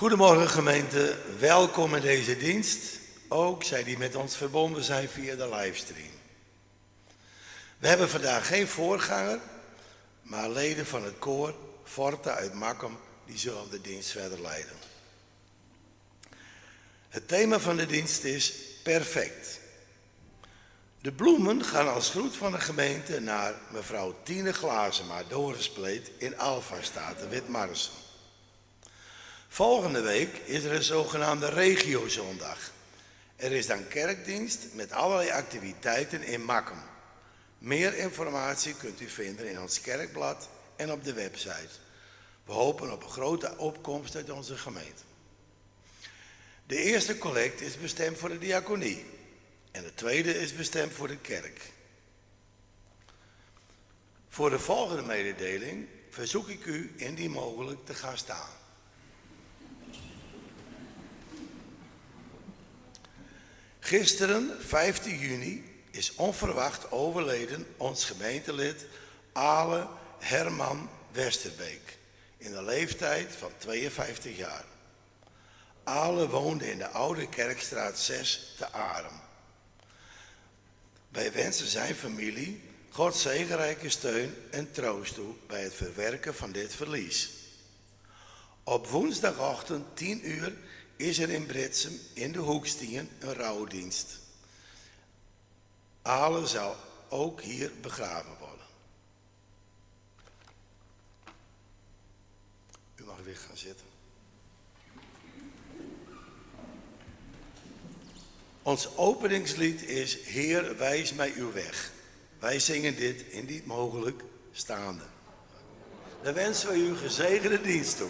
Goedemorgen gemeente, welkom in deze dienst. Ook zij die met ons verbonden zijn via de livestream. We hebben vandaag geen voorganger, maar leden van het koor Forte uit Makkum, die zullen de dienst verder leiden. Het thema van de dienst is perfect. De bloemen gaan als groet van de gemeente naar mevrouw Tine Glazema, doorgespleet in Alpha-Staten, Witmarsum. Volgende week is er een zogenaamde regiozondag. Er is dan kerkdienst met allerlei activiteiten in Makkum. Meer informatie kunt u vinden in ons kerkblad en op de website. We hopen op een grote opkomst uit onze gemeente. De eerste collect is bestemd voor de diaconie en de tweede is bestemd voor de kerk. Voor de volgende mededeling verzoek ik u indien mogelijk te gaan staan. Gisteren, 15 juni, is onverwacht overleden ons gemeentelid Ale Herman Westerbeek in de leeftijd van 52 jaar. Ale woonde in de Oude Kerkstraat 6 te Arem. Wij wensen zijn familie Gods zegenrijke steun en troost toe bij het verwerken van dit verlies. Op woensdagochtend 10 uur is er in Britsum in de Hoekstien een rouwdienst. Ale zal ook hier begraven worden. U mag weer gaan zitten. Ons openingslied is Heer, wijs mij uw weg. Wij zingen dit indien mogelijk staande. Dan wensen we u gezegende dienst toe.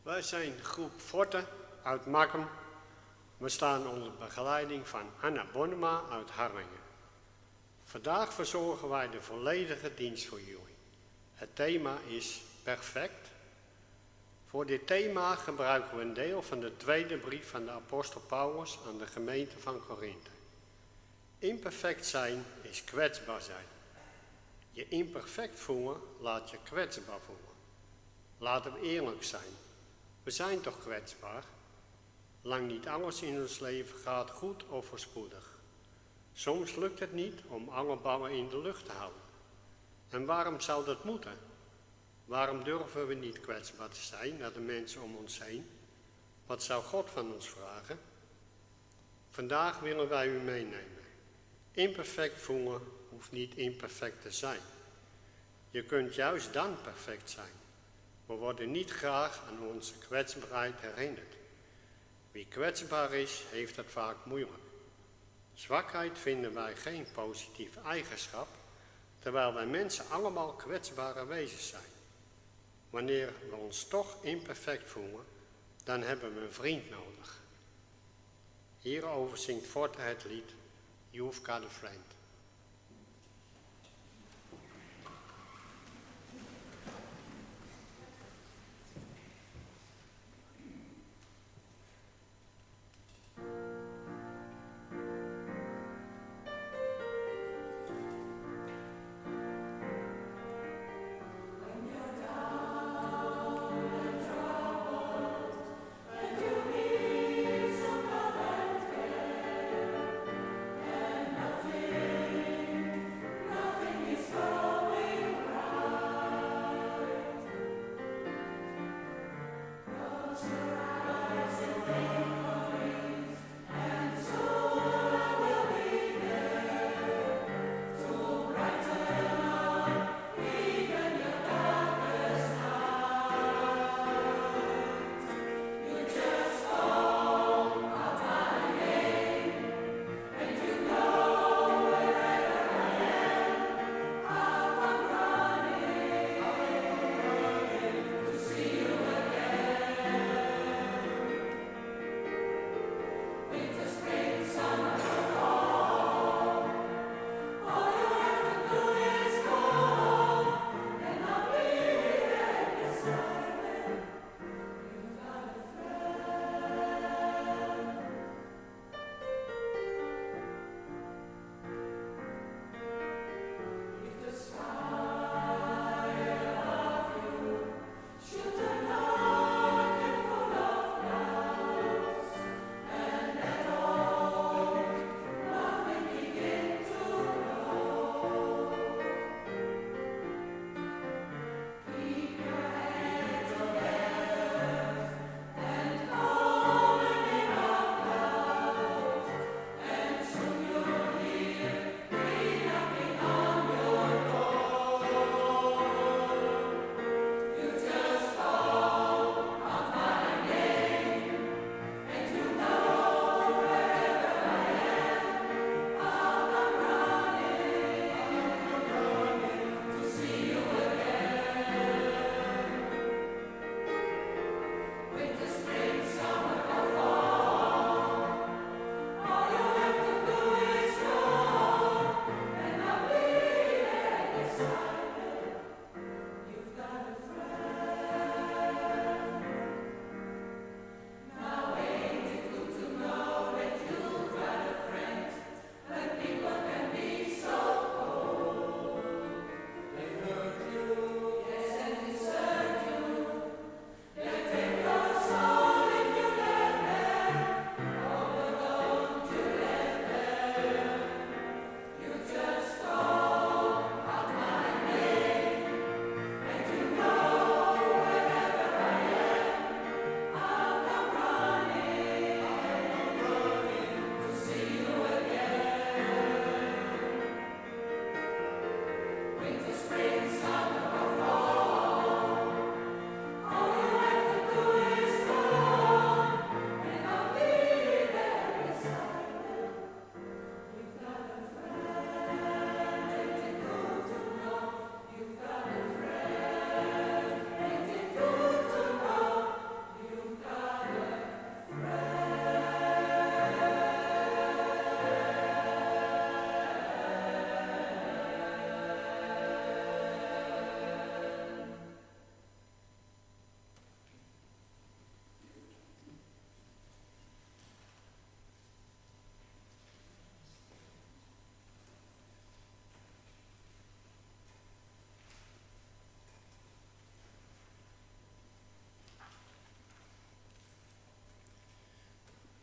Wij zijn groep Forte uit Makkum. We staan onder begeleiding van Anna Bonnema uit Harlingen. Vandaag verzorgen wij de volledige dienst voor jullie. Het thema is perfect. Voor dit thema gebruiken we een deel van de tweede brief van de apostel Paulus aan de gemeente van Korinthe. Imperfect zijn is kwetsbaar zijn. Je imperfect voelen laat je kwetsbaar voelen. Laten we eerlijk zijn. We zijn toch kwetsbaar? Lang niet alles in ons leven gaat goed of voorspoedig. Soms lukt het niet om alle ballen in de lucht te houden. En waarom zou dat moeten? Waarom durven we niet kwetsbaar te zijn naar de mensen om ons heen? Wat zou God van ons vragen? Vandaag willen wij u meenemen. Imperfect voelen hoeft niet imperfect te zijn. Je kunt juist dan perfect zijn. We worden niet graag aan onze kwetsbaarheid herinnerd. Wie kwetsbaar is, heeft het vaak moeilijk. Zwakheid vinden wij geen positieve eigenschap, terwijl wij mensen allemaal kwetsbare wezens zijn. Wanneer we ons toch imperfect voelen, dan hebben we een vriend nodig. Hierover zingt Forte het lied You've Got a Friend. Nothing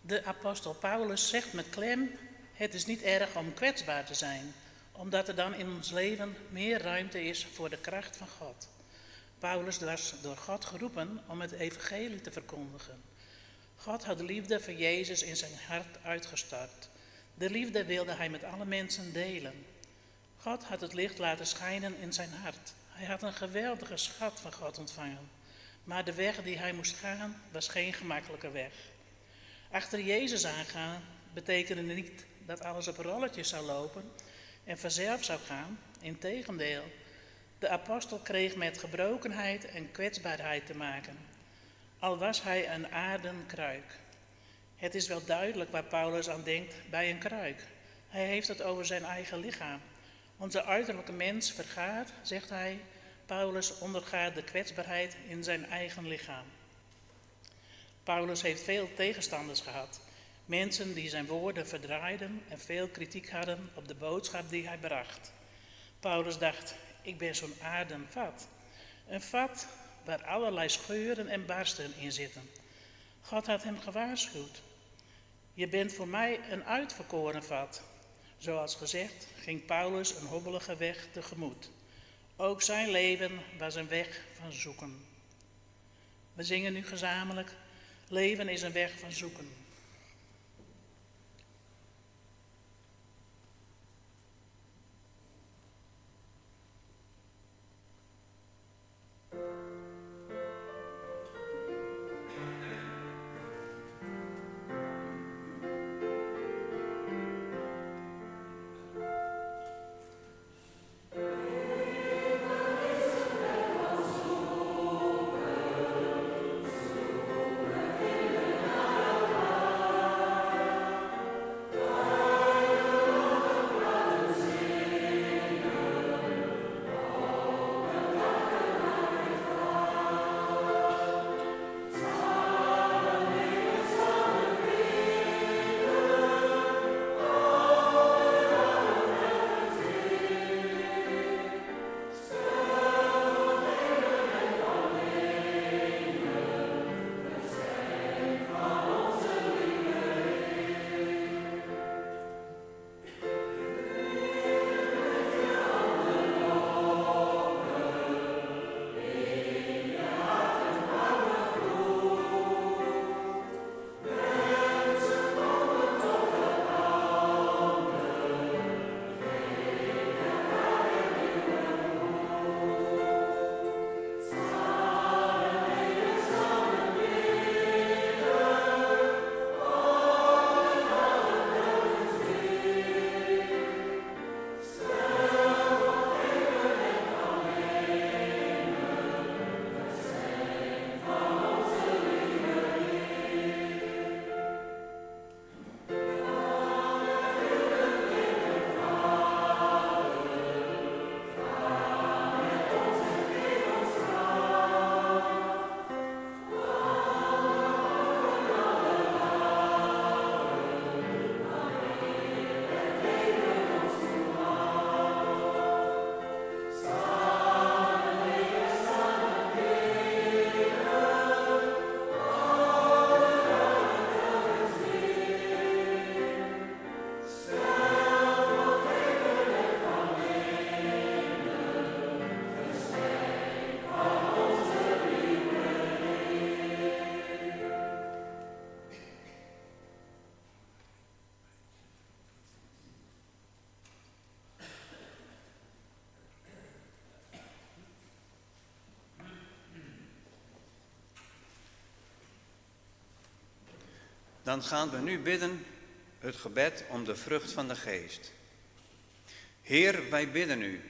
De apostel Paulus zegt met klem, het is niet erg om kwetsbaar te zijn, omdat er dan in ons leven meer ruimte is voor de kracht van God. Paulus was door God geroepen om het evangelie te verkondigen. God had de liefde voor Jezus in zijn hart uitgestort. De liefde wilde hij met alle mensen delen. God had het licht laten schijnen in zijn hart. Hij had een geweldige schat van God ontvangen. Maar de weg die hij moest gaan was geen gemakkelijke weg. Achter Jezus aangaan betekende niet dat alles op rolletjes zou lopen en vanzelf zou gaan. Integendeel, de apostel kreeg met gebrokenheid en kwetsbaarheid te maken. Al was hij een aarden kruik. Het is wel duidelijk waar Paulus aan denkt bij een kruik. Hij heeft het over zijn eigen lichaam. Onze uiterlijke mens vergaat, zegt hij. Paulus ondergaat de kwetsbaarheid in zijn eigen lichaam. Paulus heeft veel tegenstanders gehad. Mensen die zijn woorden verdraaiden en veel kritiek hadden op de boodschap die hij bracht. Paulus dacht, ik ben zo'n aarden vat. Een vat waar allerlei scheuren en barsten in zitten. God had hem gewaarschuwd. Je bent voor mij een uitverkoren vat. Zoals gezegd ging Paulus een hobbelige weg tegemoet. Ook zijn leven was een weg van zoeken. We zingen nu gezamenlijk, leven is een weg van zoeken. Dan gaan we nu bidden het gebed om de vrucht van de geest. Heer, wij bidden u,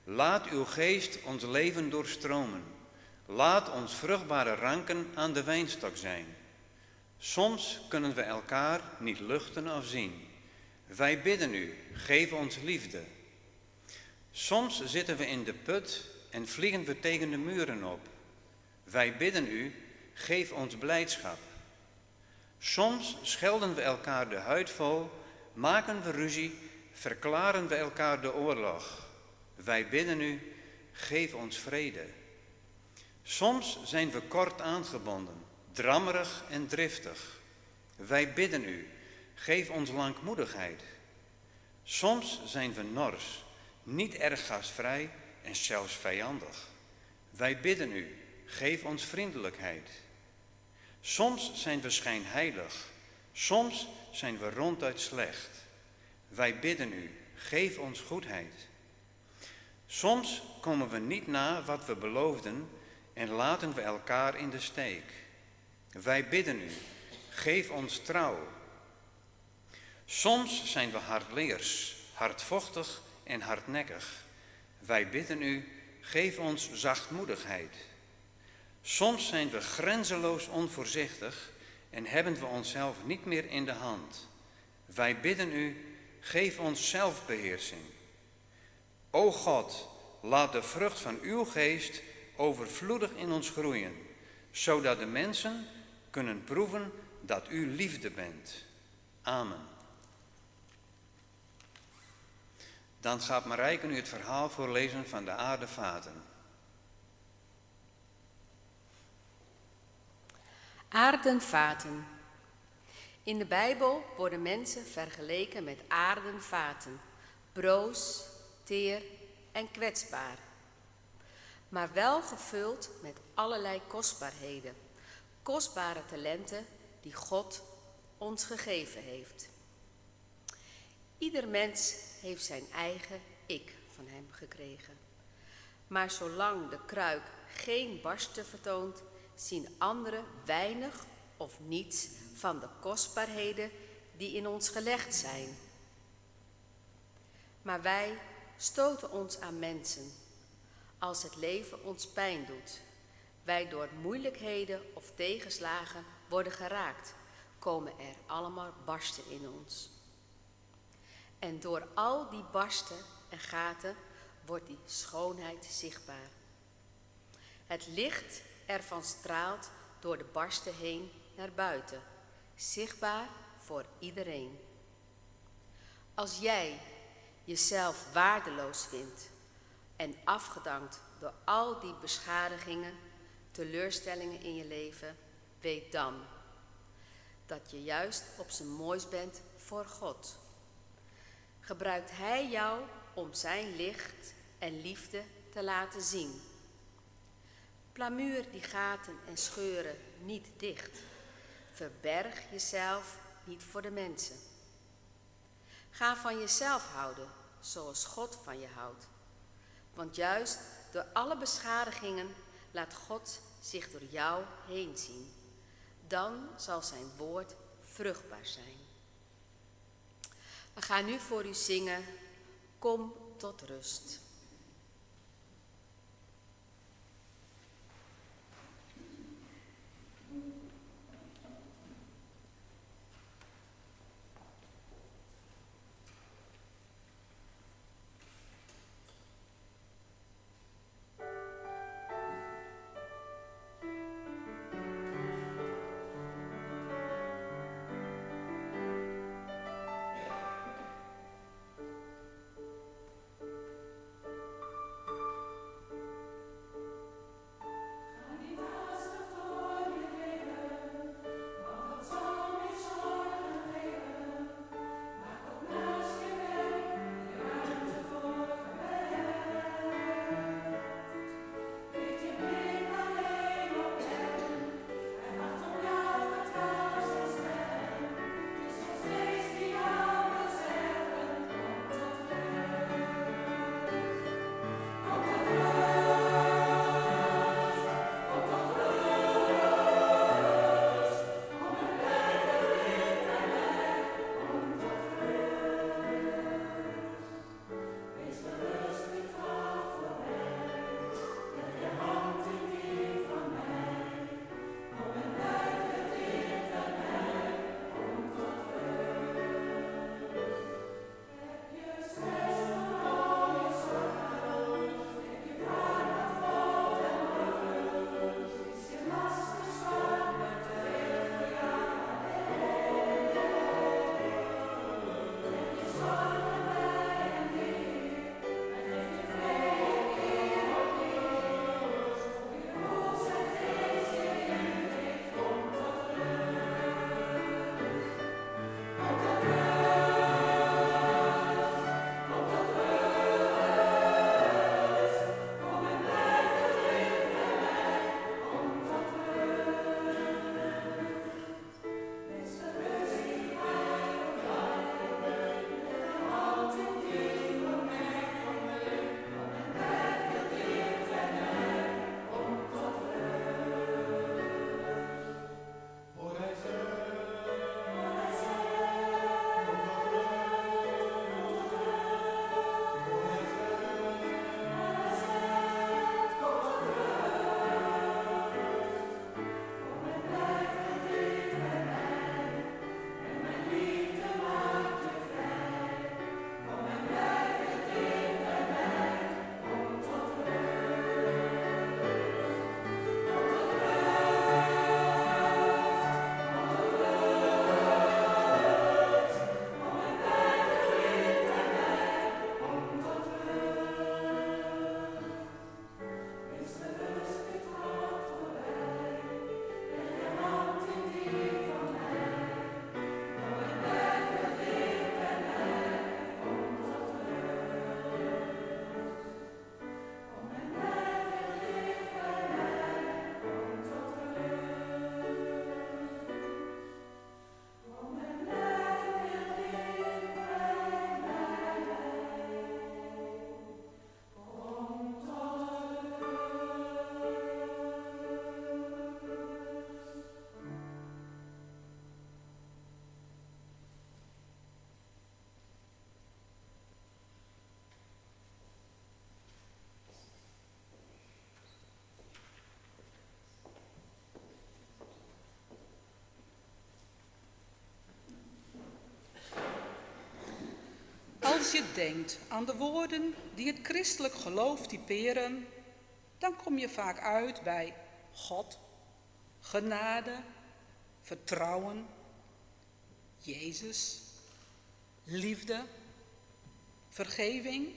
laat uw geest ons leven doorstromen. Laat ons vruchtbare ranken aan de wijnstok zijn. Soms kunnen we elkaar niet luchten of zien. Wij bidden u, geef ons liefde. Soms zitten we in de put en vliegen we tegen de muren op. Wij bidden u, geef ons blijdschap. Soms schelden we elkaar de huid vol, maken we ruzie, verklaren we elkaar de oorlog. Wij bidden u, geef ons vrede. Soms zijn we kort aangebonden, drammerig en driftig. Wij bidden u, geef ons langmoedigheid. Soms zijn we nors, niet erg gastvrij en zelfs vijandig. Wij bidden u, geef ons vriendelijkheid. Soms zijn we schijnheilig, soms zijn we ronduit slecht. Wij bidden u, geef ons goedheid. Soms komen we niet na wat we beloofden en laten we elkaar in de steek. Wij bidden u, geef ons trouw. Soms zijn we hardleers, hardvochtig en hardnekkig. Wij bidden u, geef ons zachtmoedigheid. Soms zijn we grenzeloos onvoorzichtig en hebben we onszelf niet meer in de hand. Wij bidden u, geef ons zelfbeheersing. O God, laat de vrucht van uw geest overvloedig in ons groeien, zodat de mensen kunnen proeven dat u liefde bent. Amen. Dan gaat Marijke nu het verhaal voorlezen van de aardevaten. Aardenvaten. In de Bijbel worden mensen vergeleken met aardenvaten, broos, teer en kwetsbaar, maar wel gevuld met allerlei kostbaarheden, kostbare talenten die God ons gegeven heeft. Ieder mens heeft zijn eigen ik van hem gekregen. Maar zolang de kruik geen barsten vertoont, zien anderen weinig of niets van de kostbaarheden die in ons gelegd zijn. Maar wij stoten ons aan mensen als het leven ons pijn doet. Wij door moeilijkheden of tegenslagen worden geraakt, komen er allemaal barsten in ons. En door al die barsten en gaten wordt die schoonheid zichtbaar. Het licht ervan straalt door de barsten heen naar buiten, zichtbaar voor iedereen. Als jij jezelf waardeloos vindt en afgedankt door al die beschadigingen, teleurstellingen in je leven, weet dan dat je juist op zijn mooist bent voor God. Gebruikt Hij jou om zijn licht en liefde te laten zien. Plamuur die gaten en scheuren niet dicht. Verberg jezelf niet voor de mensen. Ga van jezelf houden zoals God van je houdt. Want juist door alle beschadigingen laat God zich door jou heen zien. Dan zal zijn woord vruchtbaar zijn. We gaan nu voor u zingen, kom tot rust. als je denkt aan de woorden die het christelijk geloof typeren, dan kom je vaak uit bij God, genade, vertrouwen, Jezus, liefde, vergeving.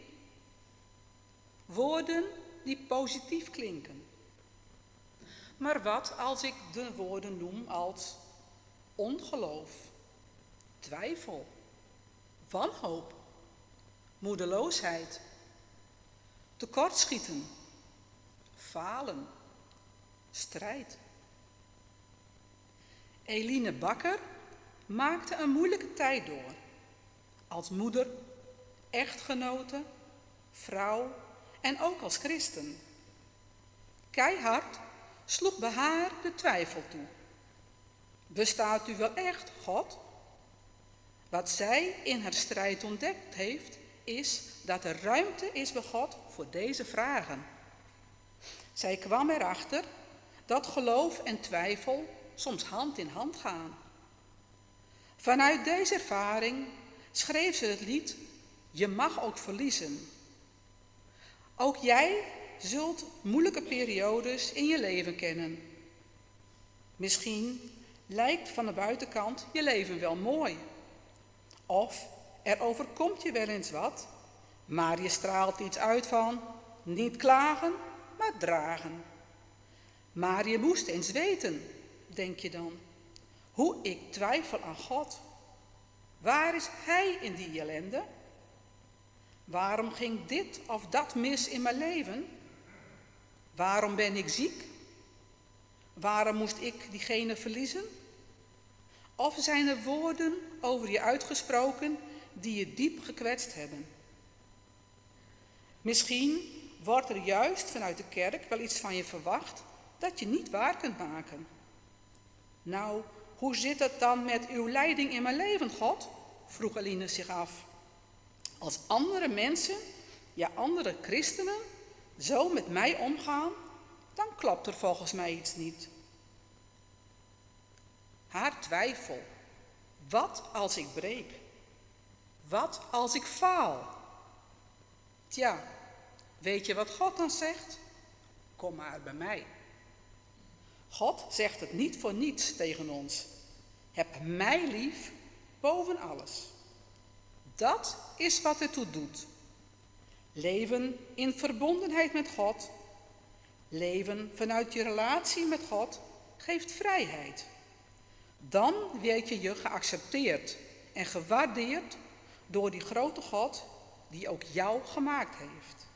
Woorden die positief klinken. Maar wat als ik de woorden noem als ongeloof, twijfel, wanhoop, moedeloosheid, tekortschieten, falen, strijd. Eline Bakker maakte een moeilijke tijd door. Als moeder, echtgenote, vrouw en ook als christen. Keihard sloeg bij haar de twijfel toe. Bestaat u wel echt, God? Wat zij in haar strijd ontdekt heeft, is dat er ruimte is bij God voor deze vragen. Zij kwam erachter dat geloof en twijfel soms hand in hand gaan. Vanuit deze ervaring schreef ze het lied Je mag ook verliezen. Ook jij zult moeilijke periodes in je leven kennen. Misschien lijkt van de buitenkant je leven wel mooi. Of er overkomt je wel eens wat, maar je straalt iets uit van niet klagen, maar dragen. Maar je moest eens weten, denk je dan, hoe ik twijfel aan God. Waar is Hij in die ellende? Waarom ging dit of dat mis in mijn leven? Waarom ben ik ziek? Waarom moest ik diegene verliezen? Of zijn er woorden over je uitgesproken die je diep gekwetst hebben? Misschien wordt er juist vanuit de kerk wel iets van je verwacht dat je niet waar kunt maken. Nou, hoe zit het dan met uw leiding in mijn leven, God? Vroeg Eline zich af. Als andere mensen, ja andere christenen, zo met mij omgaan, dan klopt er volgens mij iets niet. Haar twijfel. Wat als ik breek? Wat als ik faal? Tja, weet je wat God dan zegt? Kom maar bij mij. God zegt het niet voor niets tegen ons. Heb mij lief boven alles. Dat is wat ertoe doet. Leven in verbondenheid met God, leven vanuit je relatie met God, geeft vrijheid. Dan weet je je geaccepteerd en gewaardeerd door die grote God die ook jou gemaakt heeft.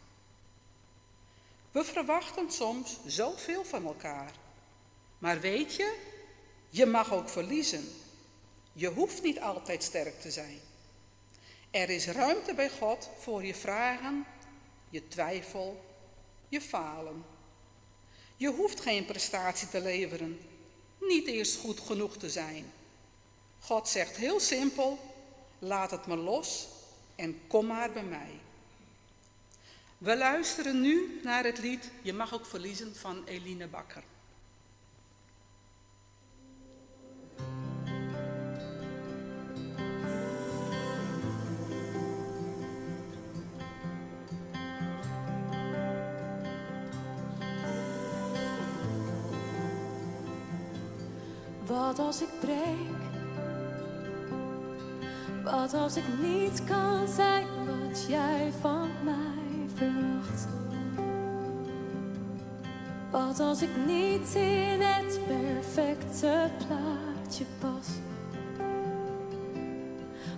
We verwachten soms zoveel van elkaar. Maar weet je, je mag ook verliezen. Je hoeft niet altijd sterk te zijn. Er is ruimte bij God voor je vragen, je twijfel, je falen. Je hoeft geen prestatie te leveren, niet eerst goed genoeg te zijn. God zegt heel simpel, laat het maar los en kom maar bij mij. We luisteren nu naar het lied Je mag ook verliezen van Eline Bakker. Wat als ik breek? Wat als ik niet kan zijn wat jij van mij verwacht? Wat als ik niet in het perfecte plaatje pas?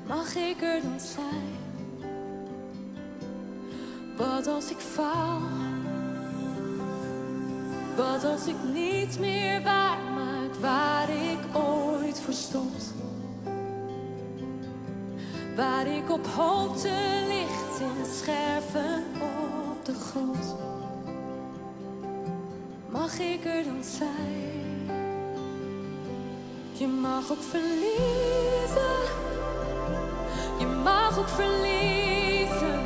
Mag ik er dan zijn? Wat als ik faal? Wat als ik niet meer waarmaak waar ik ooit voor stond? Waar ik op hoopte ligt in scherven op de grond. Mag ik er dan zijn? Je mag ook verliezen. Je mag ook verliezen.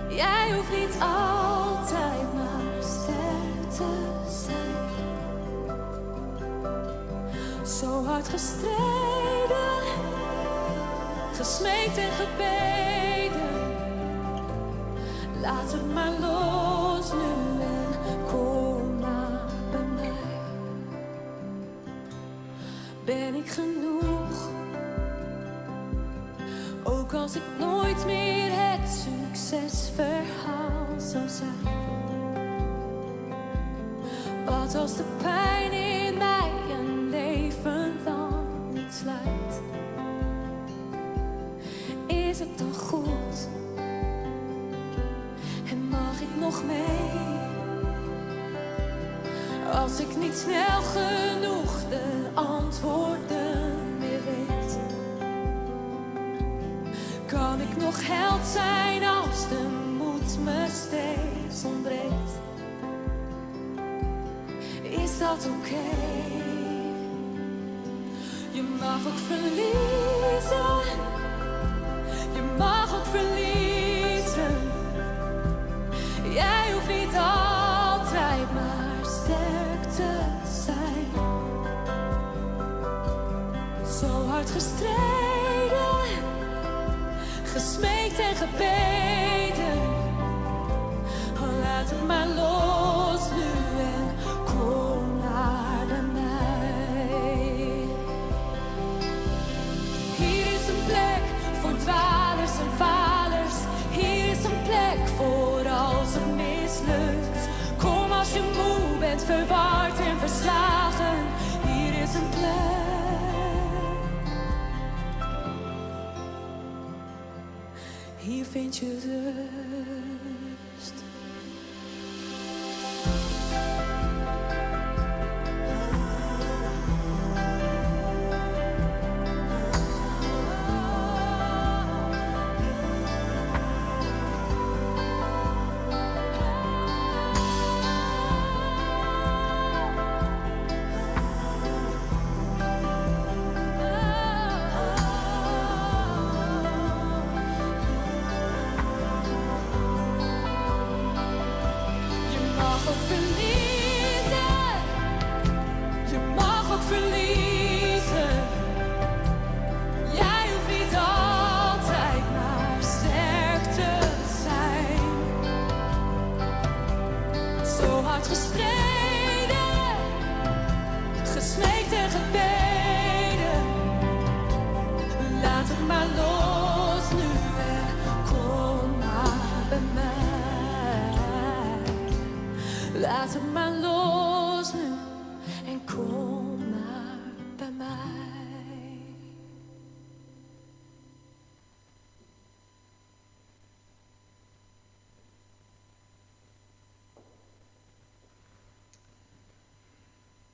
Jij hoeft niet altijd maar sterk te zijn. Zo hard gestreden, gesmeekt en gebeden. Laat het maar los nu en kom maar bij mij. Ben ik genoeg? Ook als ik nooit meer het succesverhaal zou zijn. Wat als de pijn in mij een leven lang niet sluit? Is het dan goed? En mag ik nog mee? Als ik niet snel genoeg de antwoorden meer weet. Kan ik nog held zijn als de moed me steeds ontbreekt? Is dat oké? Je mag ook verliezen. Je mag ook verliezen. Jij hoeft niet altijd maar sterk te zijn. Zo hard gestreden, gesmeekt en gebeden. Laat het maar los nu en kom naar bij mij. Hier is een plek voor dwalers en falers. Hier is een plek voor als het mislukt. Kom als je moe bent, verward en verslagen. Hier is een plek. Hier vind je rust. Laat het maar los nu en kom maar bij mij.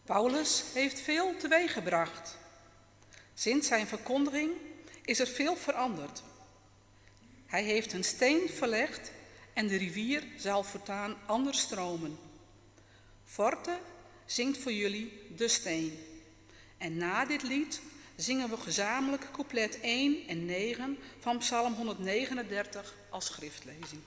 Paulus heeft veel teweeggebracht. Sinds zijn verkondiging is er veel veranderd. Hij heeft een steen verlegd en de rivier zal voortaan anders stromen. Forte zingt voor jullie De Steen. En na dit lied zingen we gezamenlijk couplet 1 en 9 van Psalm 139 als schriftlezing.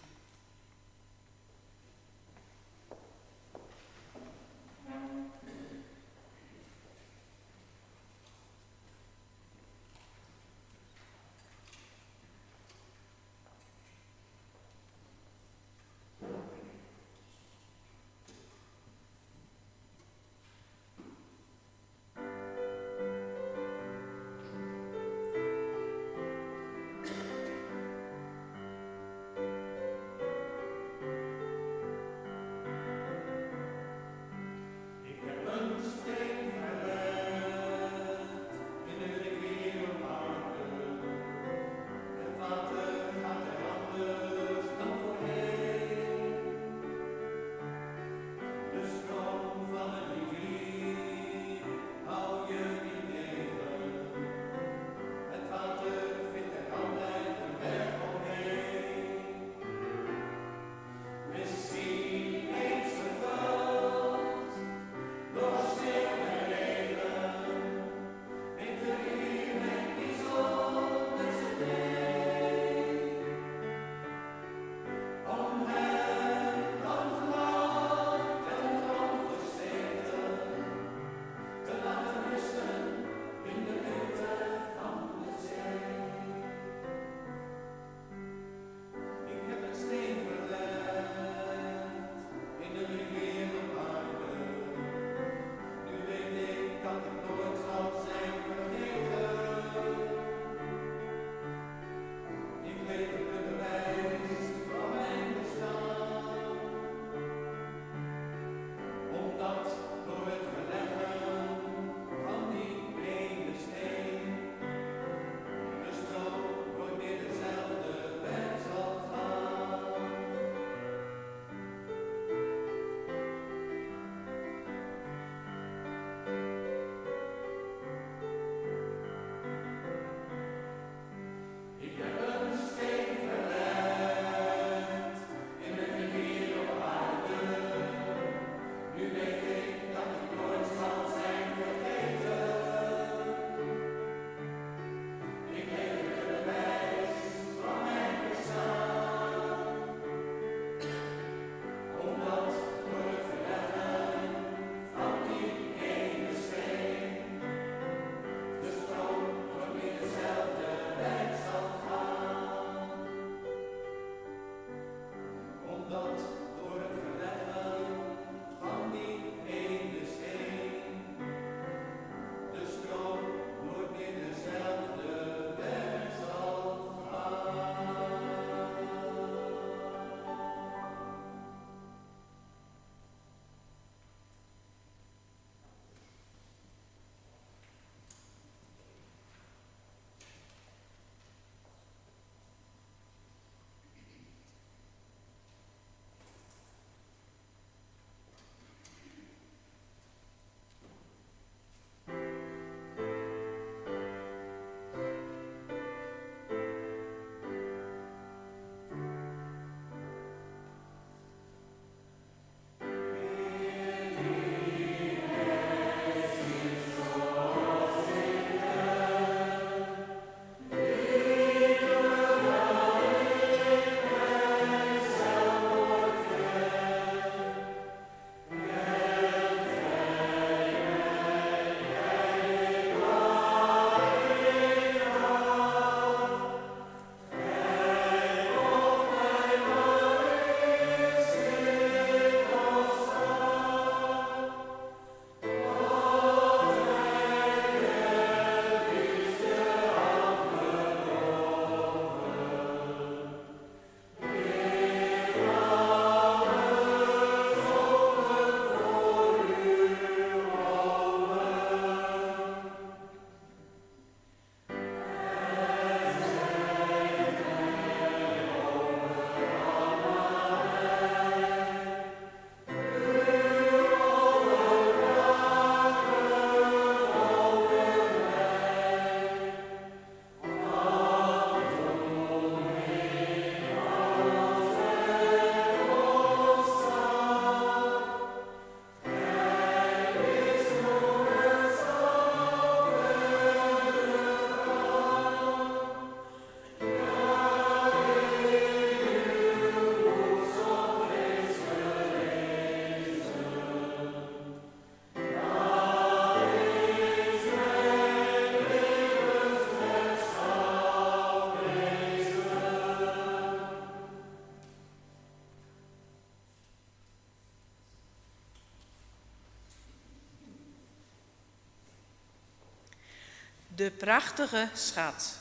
De prachtige schat.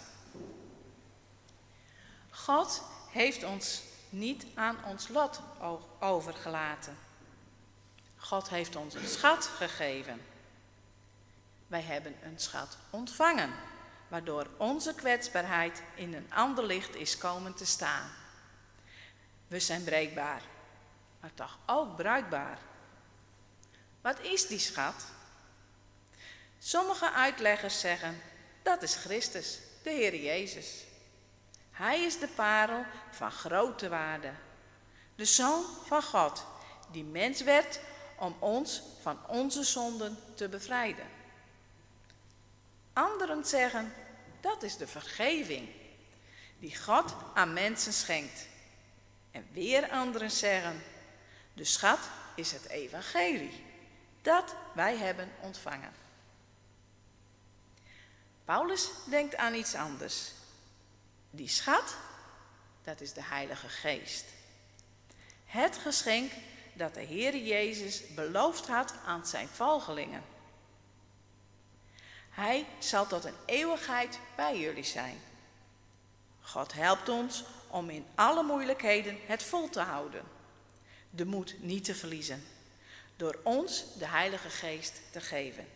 God heeft ons niet aan ons lot overgelaten. God heeft ons een schat gegeven. Wij hebben een schat ontvangen, waardoor onze kwetsbaarheid in een ander licht is komen te staan. We zijn breekbaar, maar toch ook bruikbaar. Wat is die schat? Sommige uitleggers zeggen, dat is Christus, de Heer Jezus. Hij is de parel van grote waarde. De Zoon van God, die mens werd om ons van onze zonden te bevrijden. Anderen zeggen, dat is de vergeving die God aan mensen schenkt. En weer anderen zeggen, de schat is het evangelie dat wij hebben ontvangen. Paulus denkt aan iets anders. Die schat, dat is de Heilige Geest. Het geschenk dat de Heer Jezus beloofd had aan zijn volgelingen. Hij zal tot een eeuwigheid bij jullie zijn. God helpt ons om in alle moeilijkheden het vol te houden. De moed niet te verliezen. Door ons de Heilige Geest te geven.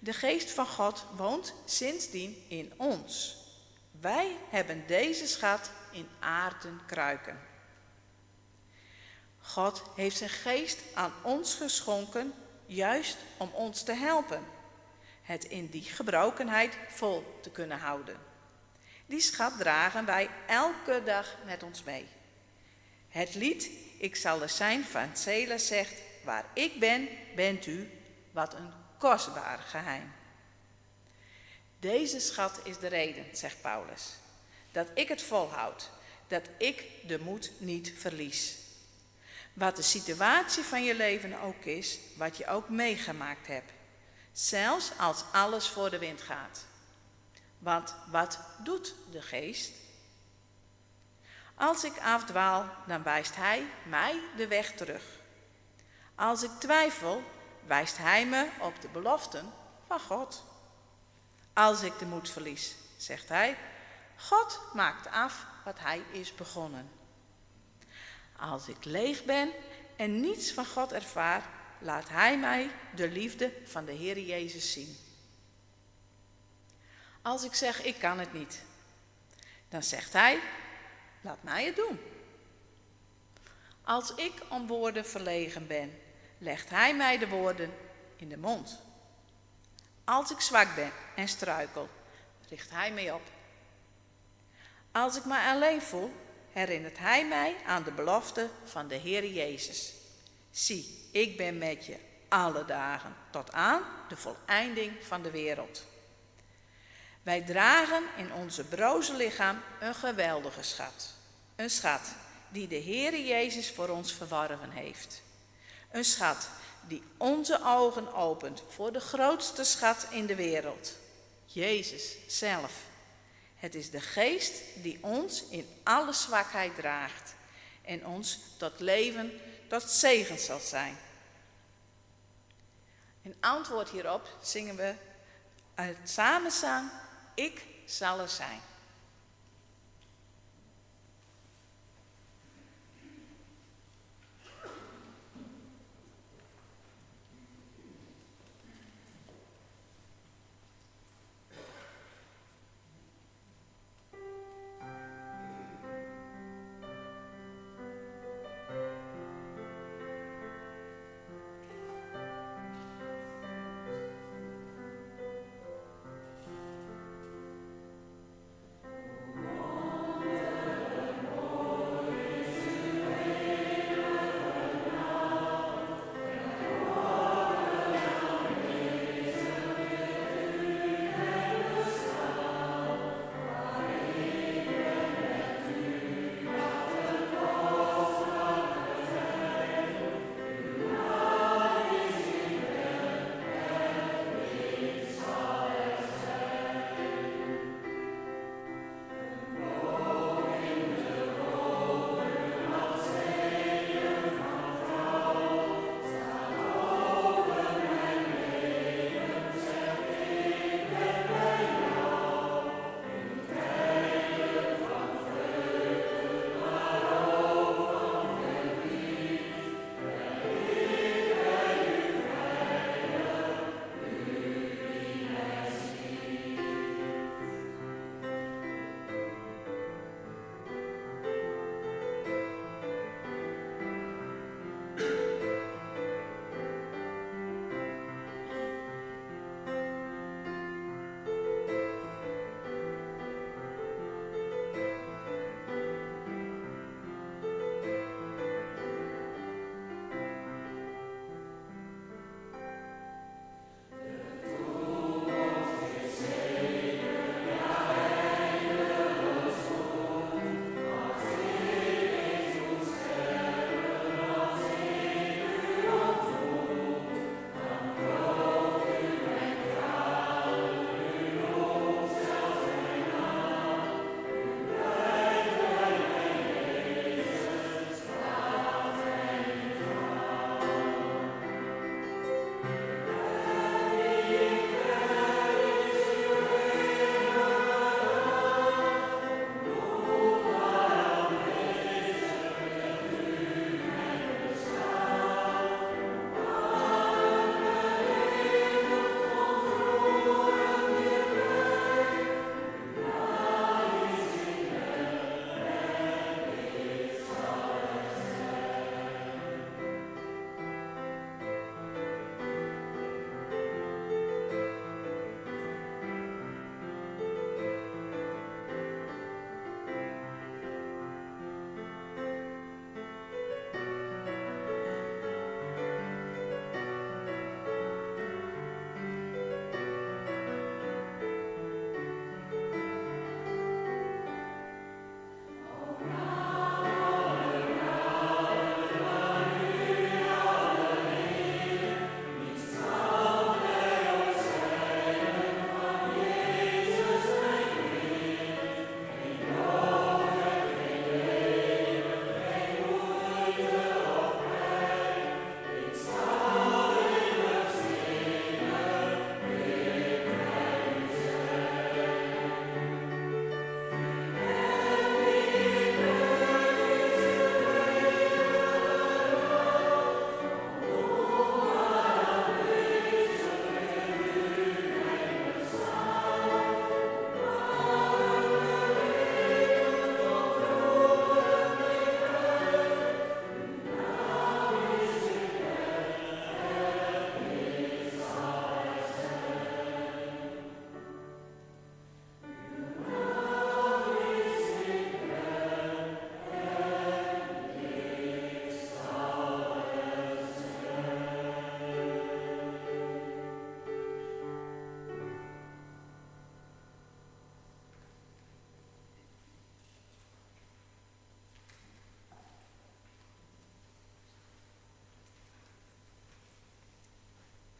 De Geest van God woont sindsdien in ons. Wij hebben deze schat in aarden kruiken. God heeft zijn Geest aan ons geschonken, juist om ons te helpen. Het in die gebrokenheid vol te kunnen houden. Die schat dragen wij elke dag met ons mee. Het lied Ik zal er zijn van Sela zegt, waar ik ben, bent u, wat een kostbaar geheim. Deze schat is de reden, zegt Paulus, dat ik het volhoud, dat ik de moed niet verlies. Wat de situatie van je leven ook is, wat je ook meegemaakt hebt. Zelfs als alles voor de wind gaat. Want wat doet de Geest? Als ik afdwaal, dan wijst Hij mij de weg terug. Als ik twijfel, wijst Hij me op de beloften van God. Als ik de moed verlies, zegt Hij, God maakt af wat Hij is begonnen. Als ik leeg ben en niets van God ervaar, laat Hij mij de liefde van de Heer Jezus zien. Als ik zeg, ik kan het niet, dan zegt Hij, laat mij het doen. Als ik om woorden verlegen ben, legt Hij mij de woorden in de mond. Als ik zwak ben en struikel, richt Hij mij op. Als ik mij alleen voel, herinnert Hij mij aan de belofte van de Heer Jezus. Zie, ik ben met je alle dagen, tot aan de voleinding van de wereld. Wij dragen in onze broze lichaam een geweldige schat. Een schat die de Heer Jezus voor ons verworven heeft. Een schat die onze ogen opent voor de grootste schat in de wereld. Jezus zelf. Het is de Geest die ons in alle zwakheid draagt en ons tot leven, tot zegen zal zijn. In antwoord hierop zingen we het samenzang, ik zal er zijn.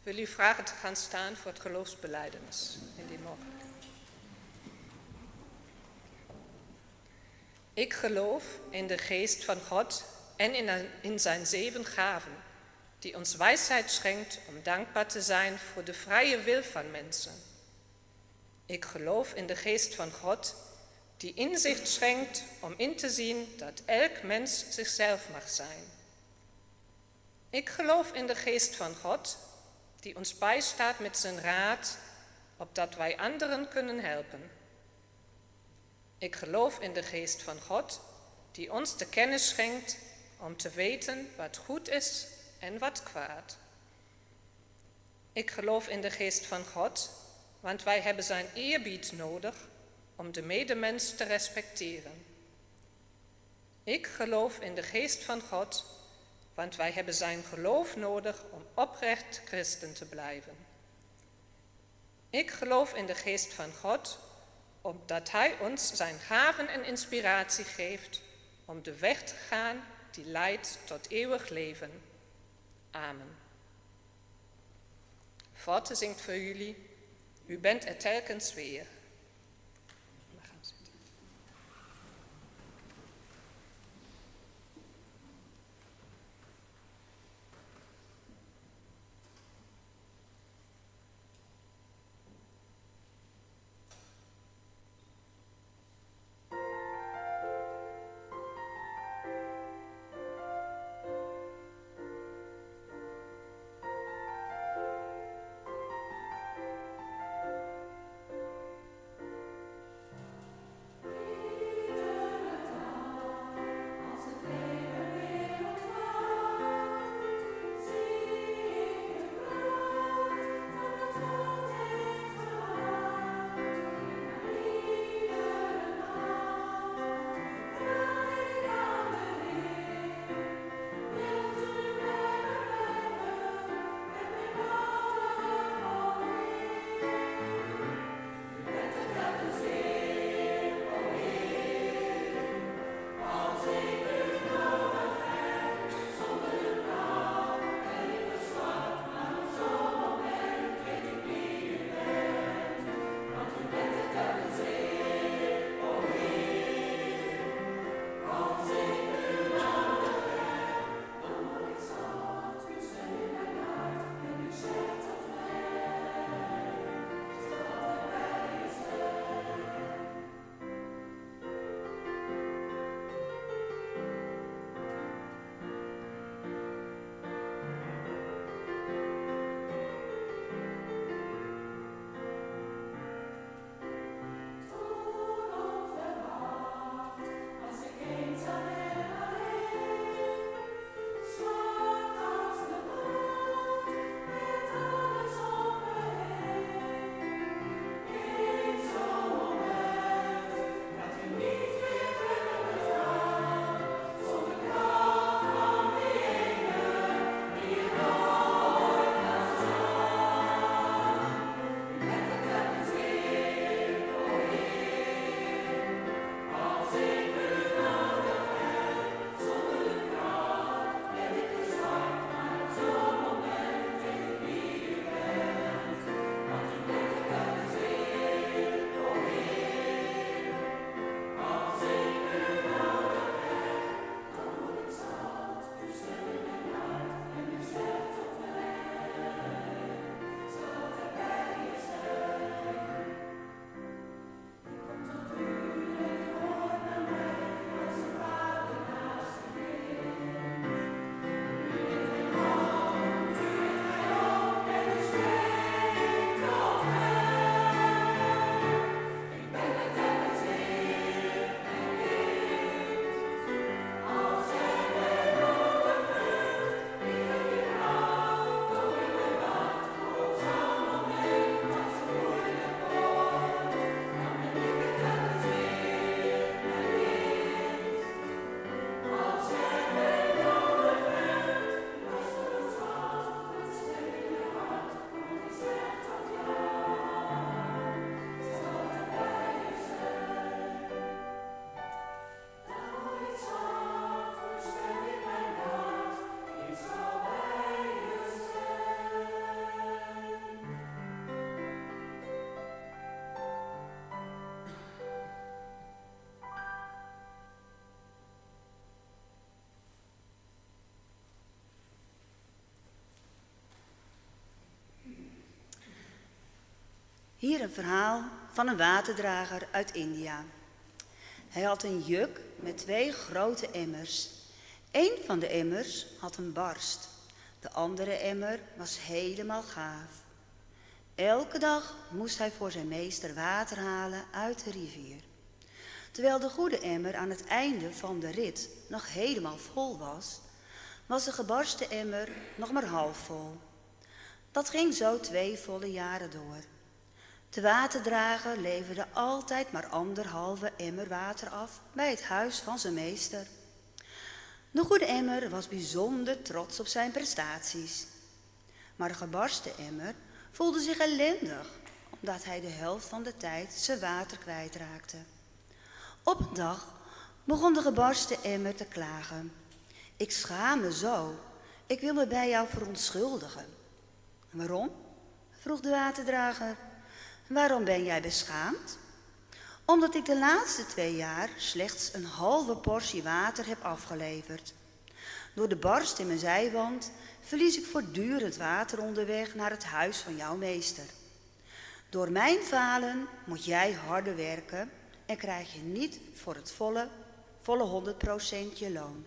wil u vragen te gaan staan voor het geloofsbelijdenis, indien mogelijk. Ik geloof in de geest van God en in zijn 7 gaven, die ons wijsheid schenkt om dankbaar te zijn voor de vrije wil van mensen. Ik geloof in de geest van God, die inzicht schenkt om in te zien dat elk mens zichzelf mag zijn. Ik geloof in de geest van God, die ons bijstaat met zijn raad, opdat wij anderen kunnen helpen. Ik geloof in de geest van God, die ons de kennis schenkt om te weten wat goed is en wat kwaad. Ik geloof in de geest van God, want wij hebben zijn eerbied nodig om de medemens te respecteren. Ik geloof in de geest van God, want wij hebben zijn geloof nodig om oprecht christen te blijven. Ik geloof in de geest van God, omdat hij ons zijn gaven en inspiratie geeft om de weg te gaan die leidt tot eeuwig leven. Amen. Forte zingt voor jullie, u bent er telkens weer. We gaan zitten. Hier een verhaal van een waterdrager uit India. Hij had een juk met 2 grote emmers. Eén van de emmers had een barst. De andere emmer was helemaal gaaf. Elke dag moest hij voor zijn meester water halen uit de rivier. Terwijl de goede emmer aan het einde van de rit nog helemaal vol was, was de gebarsten emmer nog maar half vol. Dat ging zo 2 volle jaren door. De waterdrager leverde altijd maar 1,5 emmer water af bij het huis van zijn meester. De goede emmer was bijzonder trots op zijn prestaties. Maar de gebarsten emmer voelde zich ellendig, omdat hij de helft van de tijd zijn water kwijtraakte. Op een dag begon de gebarsten emmer te klagen. Ik schaam me zo. Ik wil me bij jou verontschuldigen. Waarom? Vroeg de waterdrager. Waarom ben jij beschaamd? Omdat ik de laatste 2 jaar slechts een halve portie water heb afgeleverd. Door de barst in mijn zijwand verlies ik voortdurend water onderweg naar het huis van jouw meester. Door mijn falen moet jij harder werken en krijg je niet voor het volle 100% je loon.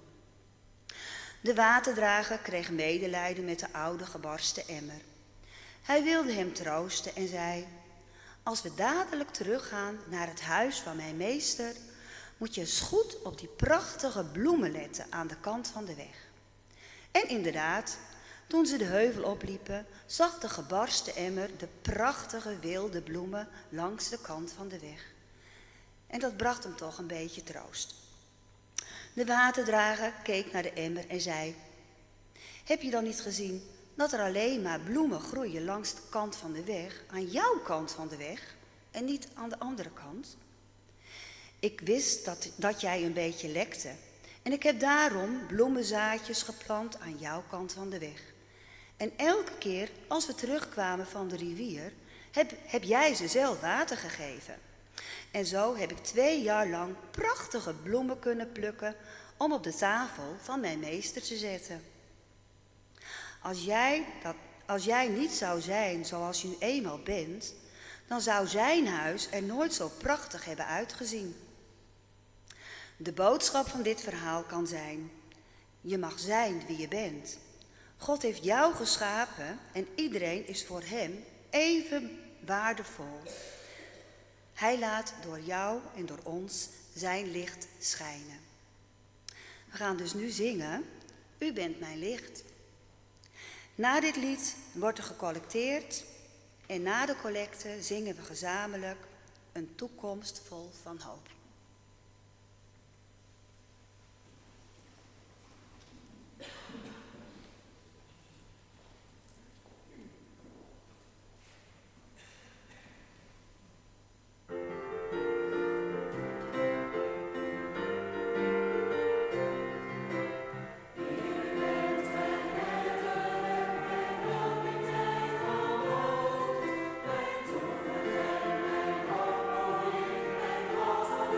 De waterdrager kreeg medelijden met de oude gebarsten emmer. Hij wilde hem troosten en zei: als we dadelijk teruggaan naar het huis van mijn meester, moet je eens goed op die prachtige bloemen letten aan de kant van de weg. En inderdaad, toen ze de heuvel opliepen, zag de gebarsten emmer de prachtige wilde bloemen langs de kant van de weg. En dat bracht hem toch een beetje troost. De waterdrager keek naar de emmer en zei: heb je dan niet gezien dat er alleen maar bloemen groeien langs de kant van de weg, aan jouw kant van de weg en niet aan de andere kant? Ik wist dat jij een beetje lekte en ik heb daarom bloemenzaadjes geplant aan jouw kant van de weg. En elke keer als we terugkwamen van de rivier, heb jij ze zelf water gegeven. En zo heb ik 2 jaar lang prachtige bloemen kunnen plukken om op de tafel van mijn meester te zetten. Als jij niet zou zijn zoals je nu eenmaal bent, dan zou zijn huis er nooit zo prachtig hebben uitgezien. De boodschap van dit verhaal kan zijn: je mag zijn wie je bent. God heeft jou geschapen en iedereen is voor hem even waardevol. Hij laat door jou en door ons zijn licht schijnen. We gaan dus nu zingen: U bent mijn licht. Na dit lied wordt er gecollecteerd en na de collecte zingen we gezamenlijk een toekomst vol van hoop. Mijn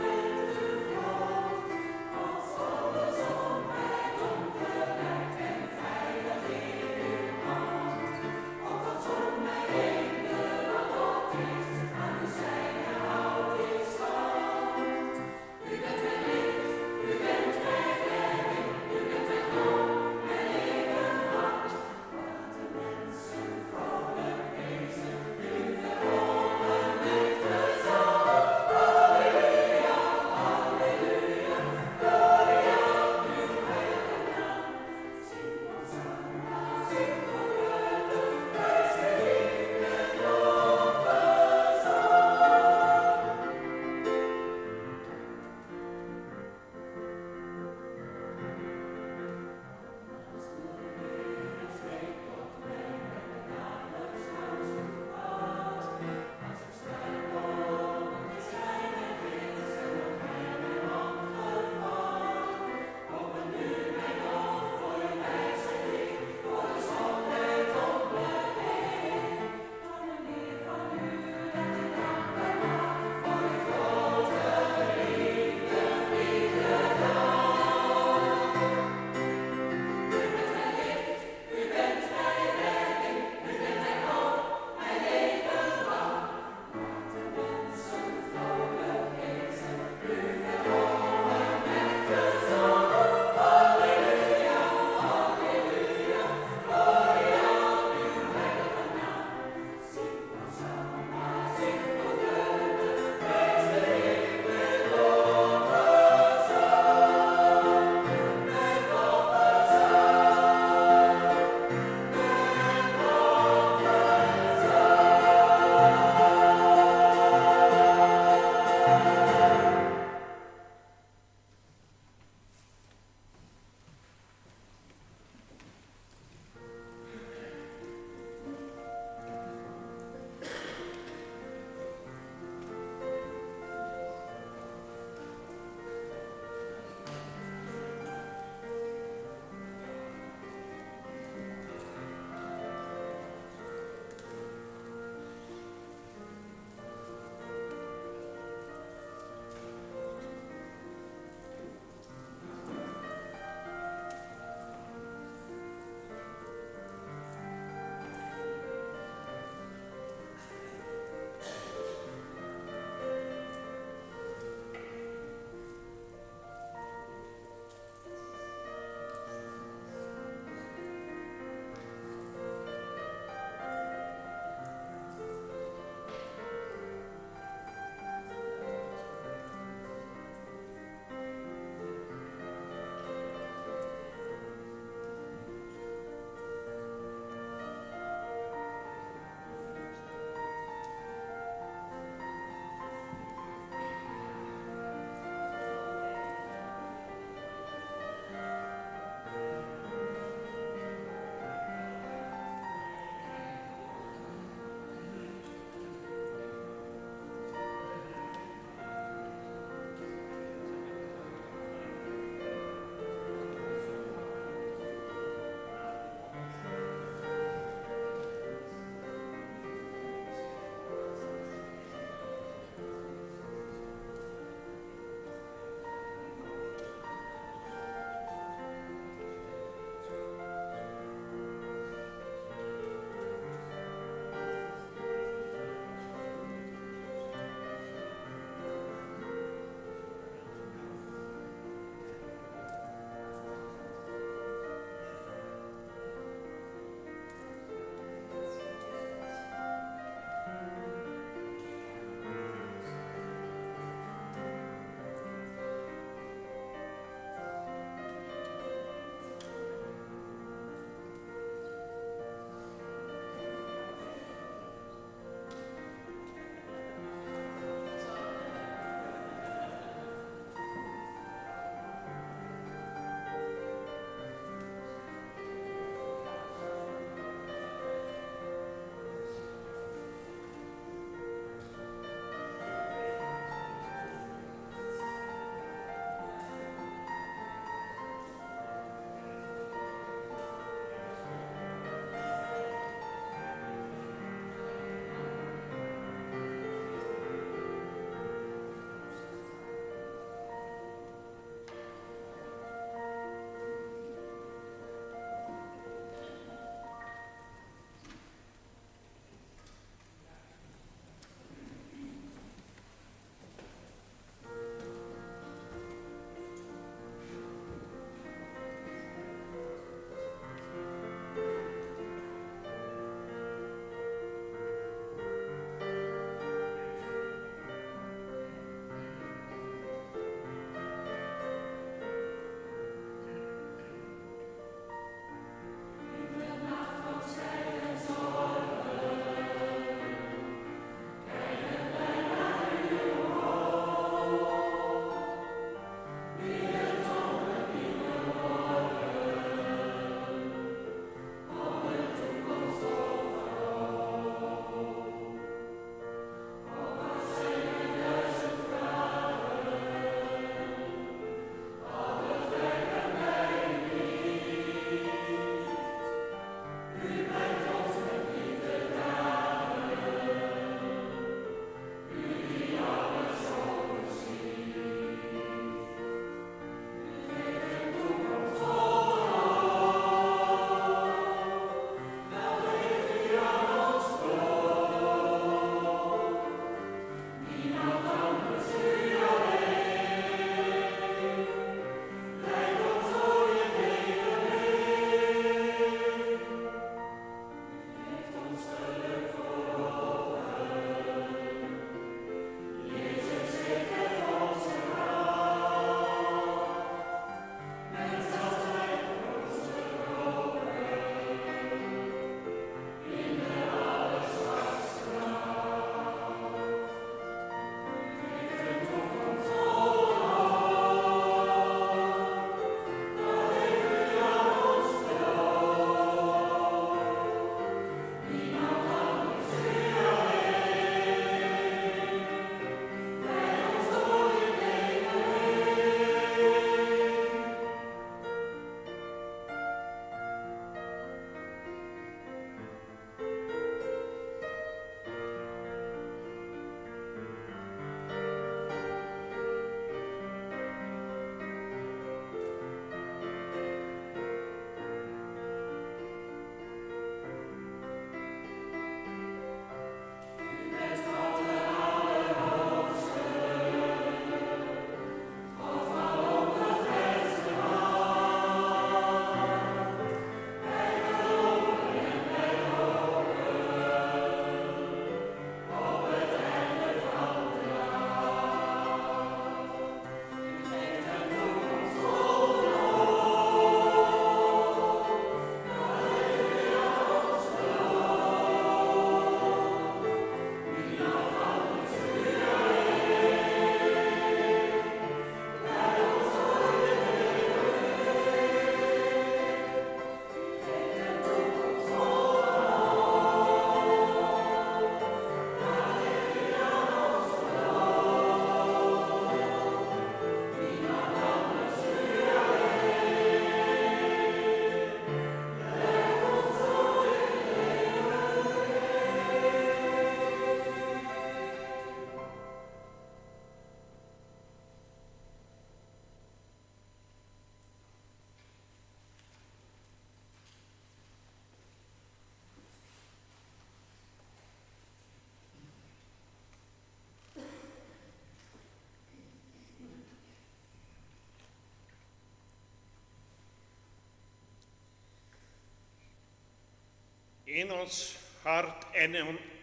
in ons hart en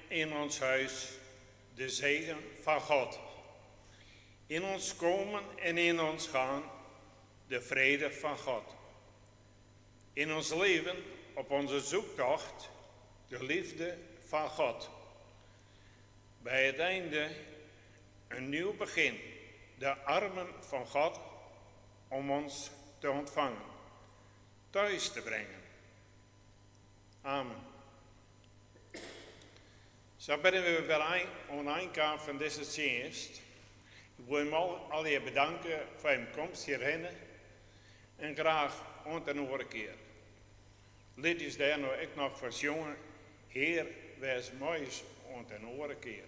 in ons huis de zegen van God. In ons komen en in ons gaan de vrede van God. In ons leven op onze zoektocht de liefde van God. Bij het einde een nieuw begin, de armen van God om ons te ontvangen, thuis te brengen. Amen. Zo bidden we wel aan van deze dienst. Ik wil hem al je bedanken voor je komst hierheen en graag een keer. Lid is daar nou ik nog voor jongen. Heer, wees moois een keer.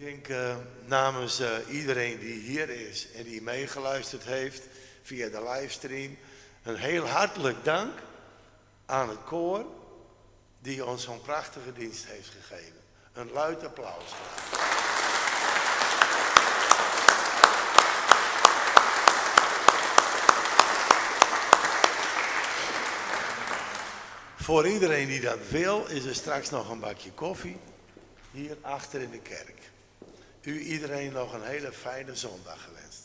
Ik denk namens iedereen die hier is en die meegeluisterd heeft via de livestream, een heel hartelijk dank aan het koor die ons zo'n prachtige dienst heeft gegeven. Een luid applaus. Voor iedereen die dat wil, is er straks nog een bakje koffie hier achter in de kerk. U iedereen nog een hele fijne zondag gewenst.